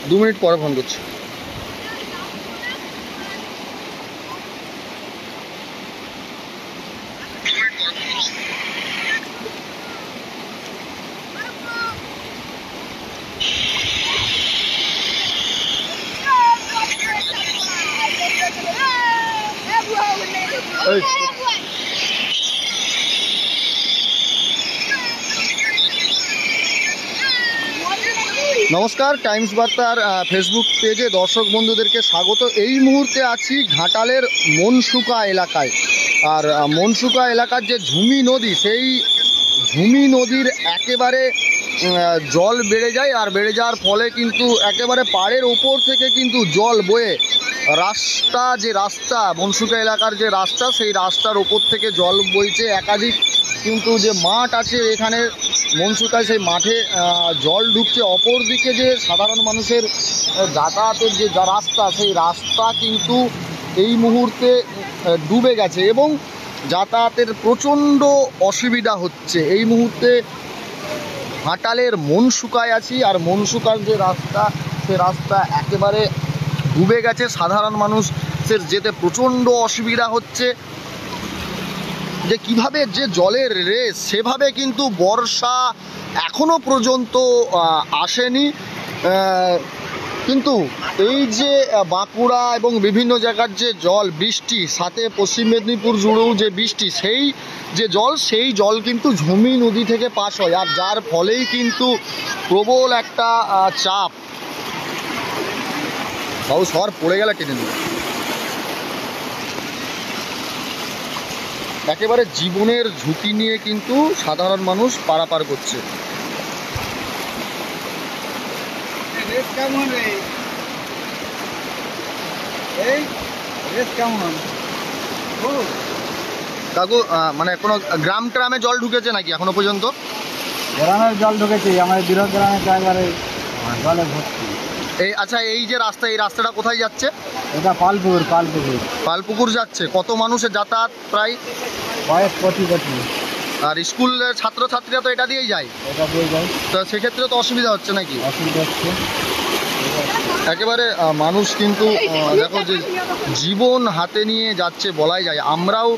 2 minute পরে phone করছি। নমস্কার, টাইমস বার্তার ফেসবুক পেজে দর্শক বন্ধুদেরকে স্বাগত। এই মুহূর্তে আছি ঘাটালের মনসুকা এলাকায়। আর মনসুকা এলাকার যে ঝুমি নদী, সেই ঝুমি নদীর একেবারে জল বেড়ে যায়। আর বেড়ে যাওয়ার ফলে কিন্তু একেবারে পাড়ের ওপর থেকে কিন্তু জল বয়ে রাস্তা মনসুকা এলাকার যে রাস্তা, সেই রাস্তার ওপর থেকে জল বইছে। একাধিক কিন্তু যে মাঠ আছে এখানে মনসুকায়, সেই মাঠে জল ঢুকছে। অপরদিকে যে সাধারণ মানুষের যাতায়াতের যে রাস্তা, সেই রাস্তা কিন্তু এই মুহূর্তে ডুবে গেছে এবং যাতায়াতের প্রচণ্ড অসুবিধা হচ্ছে। এই মুহূর্তে ঘাটালের মনসুকায় আছি, আর মনসুকার যে রাস্তা, সে রাস্তা একেবারে ডুবে গেছে। সাধারণ মানুষের যেতে প্রচণ্ড অসুবিধা হচ্ছে। যে কিভাবে যে জলের রেস, সেভাবে কিন্তু বর্ষা এখনো পর্যন্ত আসেনি। কিন্তু এই যে বাঁকুড়া এবং বিভিন্ন জায়গার যে জল, বৃষ্টি, সাথে পশ্চিম মেদিনীপুর জুড়েও যে বৃষ্টি, সেই যে জল, সেই জল কিন্তু ঝুমি নদী থেকে পাস হয়। আর যার ফলেই কিন্তু প্রবল একটা চাপ। বাবু সর পড়ে গেলে টেনে নেবে। একেবারে জীবনের ঝুঁকি নিয়ে কিন্তু সাধারণ মানুষ পারাপার করছে। কাকু, মানে কোনো গ্রামে জল ঢুকেছে নাকি এখনো পর্যন্ত? গ্রামের জল ঢুকেছে, আমাদের বৃহৎ গ্রামে একেবারে জলে ভর্তি। আচ্ছা, এই যে রাস্তা, এই রাস্তাটা কোথায় যাচ্ছে? এটা পালপুকুর যাচ্ছে। কত মানুষের যাতায়াত? প্রায় কোটি। আর স্কুলের ছাত্রছাত্রীরা তো এটা দিয়েই যায়। তো সেক্ষেত্রে তো অসুবিধা হচ্ছে নাকি? অসুবিধা হচ্ছে একেবারে মানুষ কিন্তু দেখো যে জীবন হাতে নিয়ে যাচ্ছে বলাই যায়। আমরাও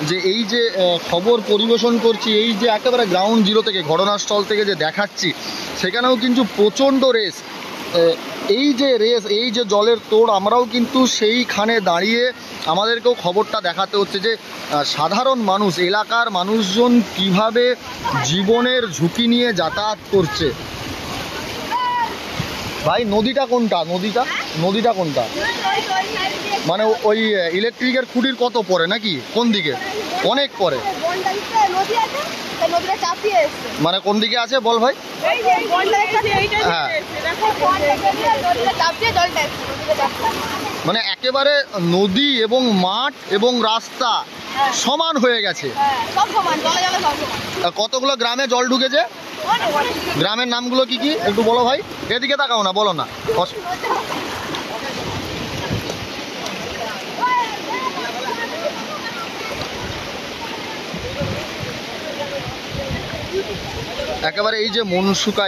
যে এই যে খবর পরিবেশন করছি, এই যে একেবারে গ্রাউন্ড জিরো থেকে, ঘটনাস্থল থেকে যে দেখাচ্ছি, সেখানেও কিন্তু প্রচণ্ড রেস। এই যে রেস, এই যে জলের তোড়, আমরাও কিন্তু সেইখানে দাঁড়িয়ে আমাদেরকেও খবরটা দেখাতে হচ্ছে যে সাধারণ মানুষ, এলাকার মানুষজন কিভাবে জীবনের ঝুঁকি নিয়ে যাতায়াত করছে। ভাই, নদীটা কোনটা? নদীটা কোনটা? মানে ওই ইলেকট্রিকের খুঁটির কত পরে নাকি? কোন দিকে? অনেক পরে। মানে কোন দিকে আছে বল ভাই? হ্যাঁ, মানে একেবারে নদী এবং মাঠ এবং রাস্তা সমান হয়ে গেছে। কতগুলো গ্রামে জল ঢুকেছে? গ্রামের নামগুলো কি কি একটু বলো ভাই। এদিকে তাকাও না, বলো না। একেবারে এই যে মনসুকা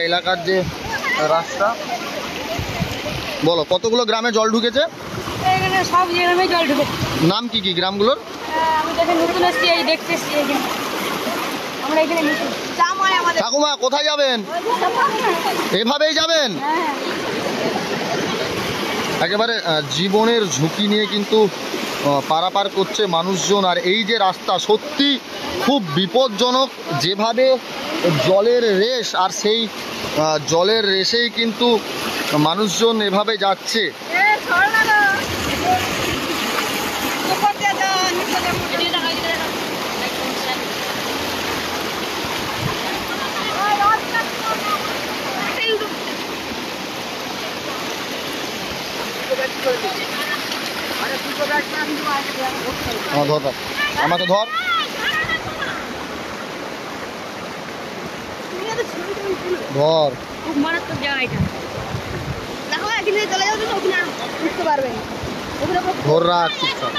এলাকার যে রাস্তা, বলো কতগুলো গ্রামে জল ঢুকেছে? সব গ্রামে জল ঢুকেছে। নাম কি কি গ্রামগুলোর? ঠাকুমা, কোথায় যাবেন? এভাবেই যাবেন? একেবারে জীবনের ঝুঁকি নিয়ে কিন্তু পারাপার করছে মানুষজন। আর এই যে রাস্তা সত্যি খুব বিপজ্জনক, যেভাবে জলের রেস, আর সেই জলের রেসেই কিন্তু মানুষজন এভাবে যাচ্ছে। ধর, আমাকে ধর। ধর, খুব মারাত্মক জায়গা এটা। দেখো এখানে চলে যাও, ওখানে আর উঠতে পারবে না। ধর রাখ চুপচাপ।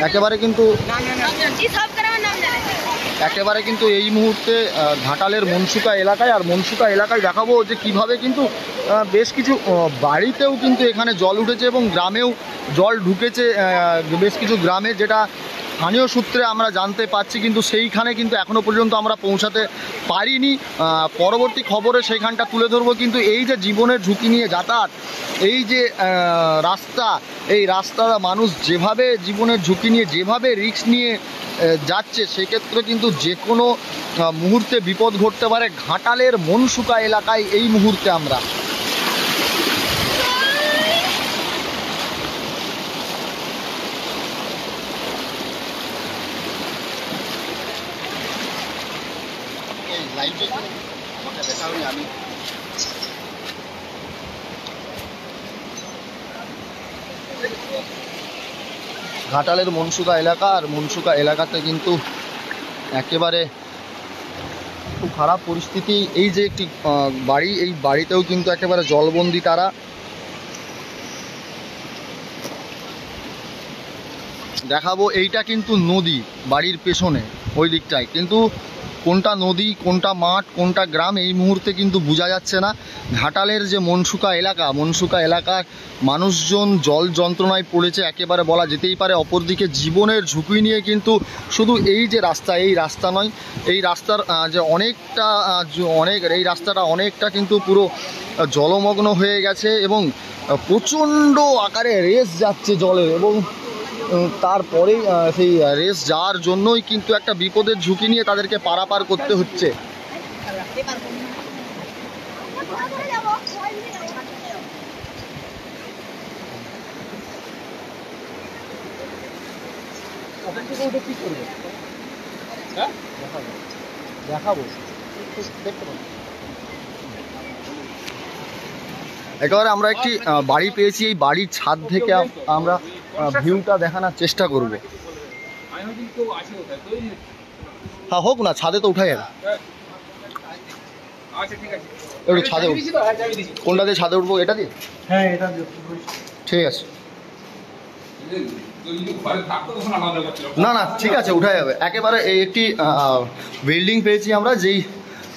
একেবারে কিন্তু একেবারে কিন্তু এই মুহূর্তে ঘাটালের মনসুকা এলাকায়, আর মনসুকা এলাকায় দেখাবো যে কিভাবে কিন্তু বেশ কিছু বাড়িতেও কিন্তু এখানে জল উঠেছে এবং গ্রামেও জল ঢুকেছে বেশ কিছু গ্রামে, যেটা স্থানীয় সূত্রে আমরা জানতে পাচ্ছি, কিন্তু সেইখানে কিন্তু এখনও পর্যন্ত আমরা পৌঁছাতে পারিনি। পরবর্তী খবরে সেইখানটা তুলে ধরবো। কিন্তু এই যে জীবনের ঝুঁকি নিয়ে যাতায়াত, এই যে রাস্তা, এই রাস্তা মানুষ যেভাবে জীবনের ঝুঁকি নিয়ে যেভাবে রিস্ক নিয়ে যাচ্ছে, সেক্ষেত্রে কিন্তু যে কোনো মুহূর্তে বিপদ ঘটতে পারে। ঘাটালের মনসুকা এলাকায় এই মুহূর্তে আমরা। ঘাটালের মনসুকা এলাকা, আর মনসুকা এলাকাতে কিন্তু একেবারে খুব খারাপ পরিস্থিতি। এই যে একটি বাড়ি, এই বাড়িতেও কিন্তু একেবারে জলবন্দি তারা। দেখাবো, এইটা কিন্তু নদী বাড়ির পেছনে ওই দিকটায়, কিন্তু কোনটা নদী কোনটা মাঠ কোনটা গ্রাম এই মুহূর্তে কিন্তু বোঝা যাচ্ছে না। ঘাটালের যে মনসুকা এলাকা, মনসুকা এলাকার মানুষজন জল যন্ত্রণায় পড়েছে একেবারে বলা যেতেই পারে। অপরদিকে জীবনের ঝুঁকি নিয়ে কিন্তু শুধু এই যে রাস্তা, এই রাস্তা নয়, এই রাস্তার যে এই রাস্তাটা অনেকটা কিন্তু পুরো জলমগ্ন হয়ে গেছে এবং প্রচণ্ড আকারে রেস যাচ্ছে জলের, এবং তারপরেই সেই রেস যাওয়ার জন্যই কিন্তু একটা বিপদের ঝুঁকি নিয়ে তাদেরকে পারাপার করতে হচ্ছে। দেখাবো একেবারে আমরা একটি বাড়ি পেয়েছি, এই বাড়ির ছাদ থেকে আমরা ভিউটা দেখানোর চেষ্টা করব। হ্যাঁ হোক না, ছাদে তো উঠাই যাবে। একটু ছাদে কোনটা দিয়ে ছাদে উঠবো? এটা দিয়ে? হ্যাঁ এটা ঠিক আছে। না না ঠিক আছে, উঠা যাবে। একেবারে এই একটি বিল্ডিং পেয়েছি আমরা, যেই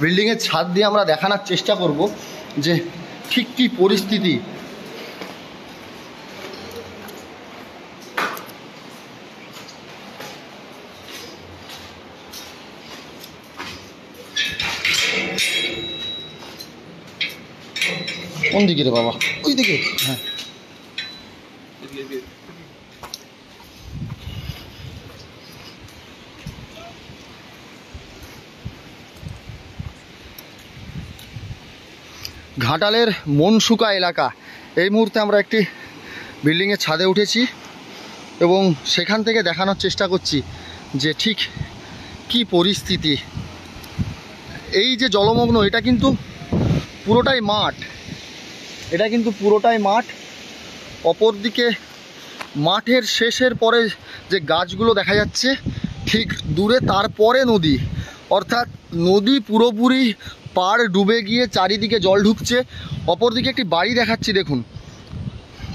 বিল্ডিংয়ের ছাদ দিয়ে আমরা দেখানোর চেষ্টা করব যে ঠিক কী পরিস্থিতি। কোন দিকে রে বাবা? ওই দিকে। হ্যাঁ ঘাটালের মনসুকা এলাকা, এই মুহূর্তে আমরা একটি বিল্ডিংয়ের ছাদে উঠেছি এবং সেখান থেকে দেখানোর চেষ্টা করছি যে ঠিক কি পরিস্থিতি। এই যে জলমগ্ন, এটা কিন্তু পুরোটাই মাঠ, এটা কিন্তু পুরোটাই মাঠ। অপরদিকে মাঠের শেষের পরে যে গাছগুলো দেখা যাচ্ছে ঠিক দূরে, তারপরে নদী, অর্থাৎ নদী পুরোপুরি পাড় ডুবে গিয়ে চারিদিকে জল ঢুকছে। অপরদিকে একটি বাড়ি দেখাচ্ছি, দেখুন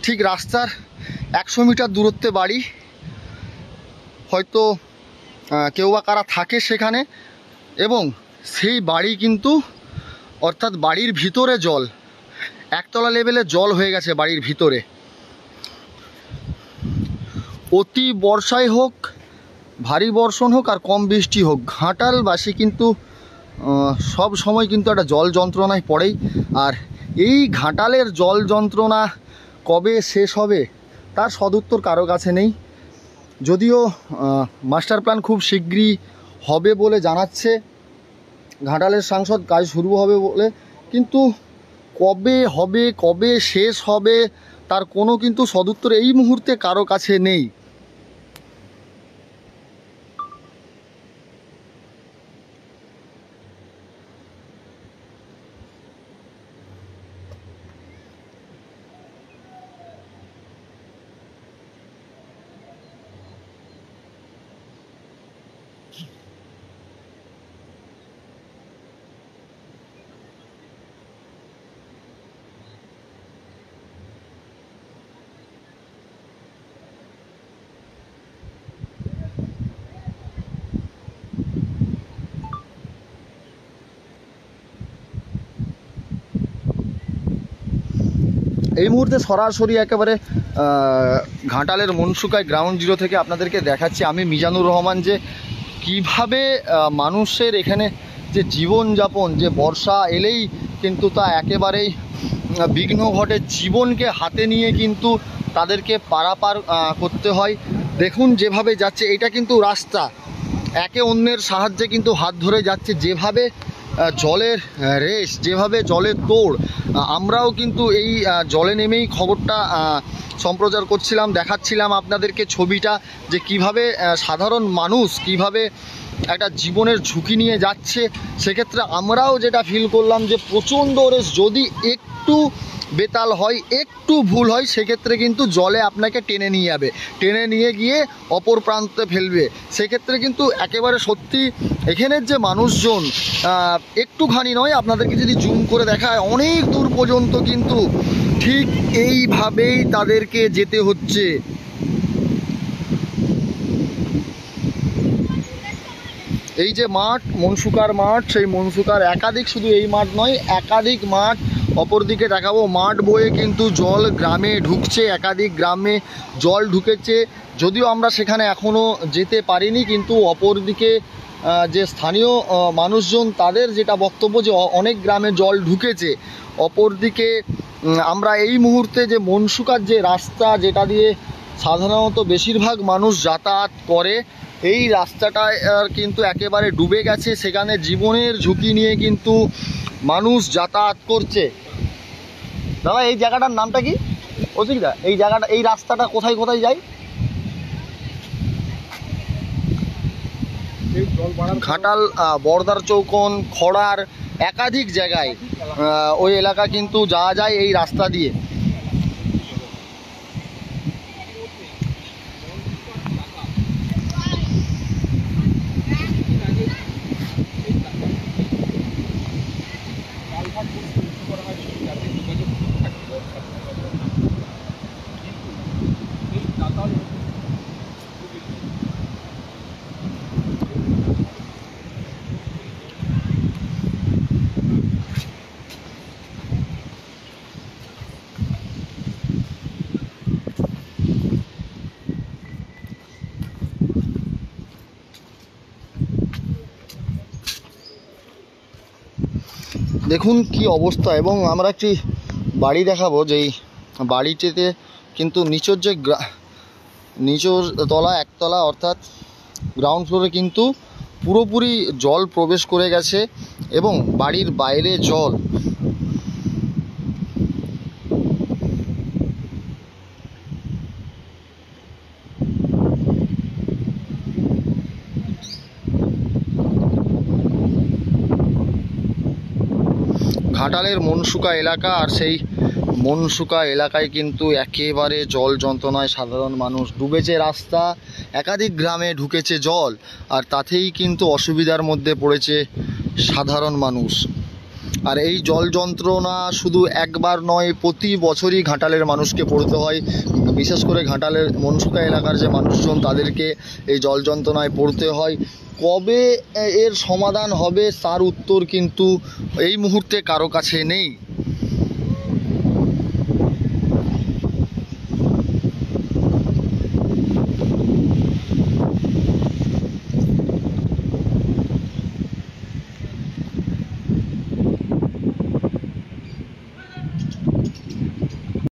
ঠিক রাস্তার 100 মিটার দূরত্বে বাড়ি। হয়তো কেউ বা কারা থাকে সেখানে, এবং সেই বাড়ি কিন্তু অর্থাৎ বাড়ির ভিতরে জল, একতলা লেভেলে জল হয়ে গেছে বাড়ির ভিতরে। অতি বর্ষাই হোক, ভারী বর্ষণ হোক আর কম বৃষ্টি হোক, ঘাটালবাসী কিন্তু সব সময় কিন্তু একটা জল যন্ত্রণায় পড়েই। আর এই ঘাটালের জল যন্ত্রণা কবে শেষ হবে তার সদুত্তর কারো কাছে নেই। যদিও মাস্টার প্ল্যান খুব শীঘ্রই হবে বলে জানাচ্ছে ঘাটালের সাংসদ, কাজ শুরু হবে বলে, কিন্তু কবে হবে কবে শেষ হবে তার কোনো কিন্তু সদুত্তর এই মুহূর্তে কারো কাছে নেই। এই মুহূর্তে সরাসরি একেবারে ঘাটালের মনসুকায় গ্রাউন্ড জিরো থেকে আপনাদেরকে দেখাচ্ছি আমি মিজানুর রহমান, যে কিভাবে মানুষের এখানে যে জীবনযাপন, যে বর্ষা এলেই কিন্তু তা একেবারেই বিঘ্ন ঘটে, জীবনকে হাতে নিয়ে কিন্তু তাদেরকে পারাপার করতে হয়। দেখুন যেভাবে যাচ্ছে, এটা কিন্তু রাস্তা, একে অন্যের সাহায্যে কিন্তু হাত ধরে যাচ্ছে। যেভাবে জলের রেস, যেভাবে জলের তোড়, আমরাও কিন্তু এই জলে নেমেই খবরটা সম্প্রচার করছিলাম, দেখাচ্ছিলাম আপনাদেরকে ছবিটা, যে কিভাবে সাধারণ মানুষ কিভাবে একটা জীবনের ঝুঁকি নিয়ে যাচ্ছে। সেক্ষেত্রে আমরাও যেটা ফিল করলাম যে প্রচণ্ড রেস, যদি একটু বেতাল হয়, একটু ভুল হয়, সেক্ষেত্রে কিন্তু জলে আপনাকে টেনে নিয়ে যাবে, টেনে নিয়ে গিয়ে অপর প্রান্তে ফেলবে। সেক্ষেত্রে কিন্তু একেবারে সত্যি এখানের যে মানুষজন, একটুখানি নয়, আপনাদেরকে যদি জুম করে দেখায় অনেক দূর পর্যন্ত কিন্তু ঠিক এইভাবেই তাদেরকে যেতে হচ্ছে। এই যে মাঠ, মনসুকার মাঠ, সেই মনসুকার একাধিক, শুধু এই মাঠ নয়, একাধিক মাঠ। অপরদিকে দেখাবো মাঠ বয়ে কিন্তু জল গ্রামে ঢুকছে, একাধিক গ্রামে জল ঢুকেছে, যদিও আমরা সেখানে এখনও যেতে পারিনি। কিন্তু অপরদিকে যে স্থানীয় মানুষজন, তাদের যেটা বক্তব্য যে অনেক গ্রামে জল ঢুকেছে। অপরদিকে আমরা এই মুহূর্তে যে মনসুকার যে রাস্তা, যেটা দিয়ে সাধারণত বেশিরভাগ মানুষ যাতায়াত করে, এই রাস্তাটা কিন্তু একেবারে ডুবে গেছে। সেখানে জীবনের ঝুঁকি নিয়ে কিন্তু মানুষ যাতায়াত করছে। দাদা, এই জায়গাটার নামটা কি? অজিকদা, এই জায়গাটা, এই রাস্তাটা কোথায় কোথায় যায়? ঘাটাল, বর্দার চৌকন, খড়ার, একাধিক জায়গায় ওই এলাকা কিন্তু যাওয়া যায় এই রাস্তা দিয়ে। দেখুন কি অবস্থা। এবং আমরা একটি বাড়ি দেখাবো, যেই বাড়িটিতে কিন্তু নিচের যে নিচের তলা, একতলা, অর্থাৎ গ্রাউন্ড ফ্লোরে কিন্তু পুরোপুরি জল প্রবেশ করে গেছে এবং বাড়ির বাইরে জল। ঘাটালের মনসুকা এলাকা, আর সেই মনসুকা এলাকায় কিন্তু একেবারে জল যন্ত্রণায় সাধারণ মানুষ। ডুবেছে রাস্তা, একাধিক গ্রামে ঢুকেছে জল, আর তাতেই কিন্তু অসুবিধার মধ্যে পড়েছে সাধারণ মানুষ। আর এই জল যন্ত্রণা শুধু একবার নয়, প্রতি বছরই ঘাটালের মানুষকে পড়তে হয়। বিশেষ করে ঘাটালের মনসুকা এলাকার যে মানুষজন, তাদেরকে এই জল যন্ত্রণায় পড়তে হয়। কবে এর সমাধান হবে তার উত্তর কিন্তু এই মুহূর্তে কারো কাছে নেই।